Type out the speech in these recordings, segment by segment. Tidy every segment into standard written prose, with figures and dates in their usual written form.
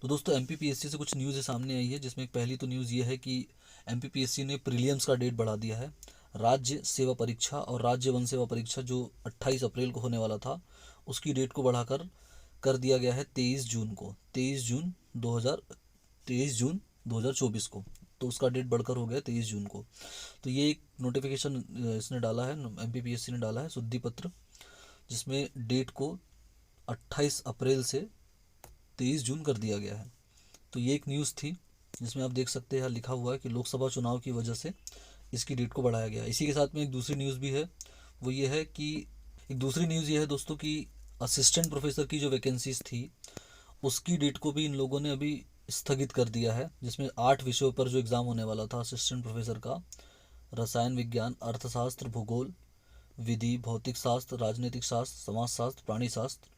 तो दोस्तों एमपीपीएससी से कुछ न्यूज़ सामने आई है, जिसमें पहली तो न्यूज़ ये है कि एमपीपीएससी ने प्रीलिम्स का डेट बढ़ा दिया है। राज्य सेवा परीक्षा और राज्य वन सेवा परीक्षा जो 28 अप्रैल को होने वाला था, उसकी डेट को बढ़ाकर कर दिया गया है 23 जून को, 23 जून 2024 को। तो उसका डेट बढ़कर हो गया 23 जून को। तो ये एक नोटिफिकेशन इसने डाला है, एमपीपीएससी ने डाला है शुद्धि पत्र, जिसमें डेट को 28 अप्रैल से 23 जून कर दिया गया है। तो ये एक न्यूज़ थी, जिसमें आप देख सकते हैं लिखा हुआ है कि लोकसभा चुनाव की वजह से इसकी डेट को बढ़ाया गया। इसी के साथ में एक दूसरी न्यूज़ भी है, वो ये है कि एक दूसरी न्यूज़ ये है दोस्तों कि असिस्टेंट प्रोफेसर की जो वैकेंसीज थी, उसकी डेट को भी इन लोगों ने अभी स्थगित कर दिया है, जिसमें 8 विषयों पर जो एग्ज़ाम होने वाला था असिस्टेंट प्रोफेसर का, रसायन विज्ञान, अर्थशास्त्र, भूगोल, विधि, भौतिक शास्त्र, राजनीतिक शास्त्र, समाजशास्त्र, प्राणी शास्त्र,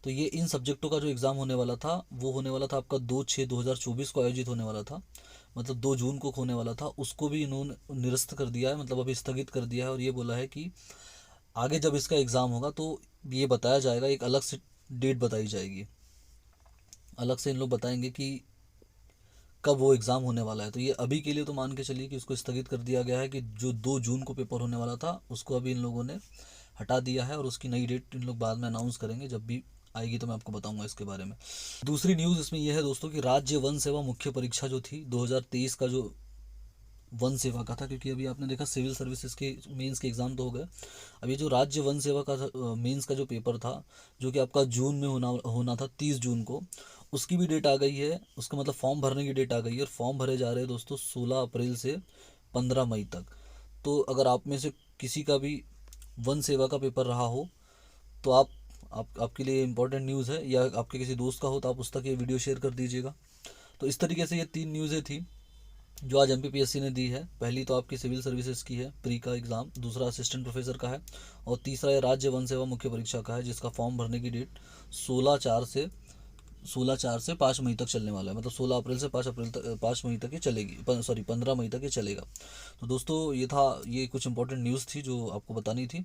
तो ये इन सब्जेक्टों का जो एग्ज़ाम होने वाला था वो होने वाला था आपका 2/6/2024 को आयोजित होने वाला था, मतलब 2 जून को होने वाला था। उसको भी इन्होंने निरस्त कर दिया है, मतलब अभी स्थगित कर दिया है। और ये बोला है कि आगे जब इसका एग्ज़ाम होगा तो ये बताया जाएगा, एक अलग से डेट बताई जाएगी, अलग से इन लोग बताएंगे कि कब वो एग्ज़ाम होने वाला है। तो ये अभी के लिए तो मान के चलिए कि उसको स्थगित कर दिया गया है, कि जो 2 जून को पेपर होने वाला था उसको अभी इन लोगों ने हटा दिया है, और उसकी नई डेट इन लोग बाद में अनाउंस करेंगे, जब भी आएगी तो मैं आपको बताऊंगा इसके बारे में। दूसरी न्यूज़ इसमें यह है दोस्तों कि राज्य वन सेवा मुख्य परीक्षा जो थी 2023 का, जो वन सेवा का था, क्योंकि अभी आपने देखा सिविल सर्विसेज के मेंस के एग्ज़ाम तो हो गए, अब ये जो राज्य वन सेवा का मेंस का जो पेपर था, जो कि आपका जून में होना होना था 30 जून को, उसकी भी डेट आ गई है। उसका मतलब फॉर्म भरने की डेट आ गई है, और फॉर्म भरे जा रहे हैं दोस्तों 16 अप्रैल से 15 मई तक। तो अगर आप में से किसी का भी वन सेवा का पेपर रहा हो, तो आपके लिए इम्पोर्टेंट न्यूज़ है, या आपके किसी दोस्त का हो तो आप उस तक ये वीडियो शेयर कर दीजिएगा। तो इस तरीके से ये 3 न्यूज़ें थी जो आज एमपीपीएससी ने दी है। पहली तो आपकी सिविल सर्विसेज की है, प्री का एग्ज़ाम, दूसरा असिस्टेंट प्रोफेसर का है, और तीसरा ये राज्य वन सेवा मुख्य परीक्षा का है, जिसका फॉर्म भरने की डेट 16/4 से 5 मई तक चलने वाला है, मतलब 16 अप्रैल से 5 अप्रैल तक, 5 मई तक ये चलेगी, सॉरी 15 मई तक ये चलेगा। तो दोस्तों ये कुछ इंपॉर्टेंट न्यूज़ थी जो आपको बतानी थी।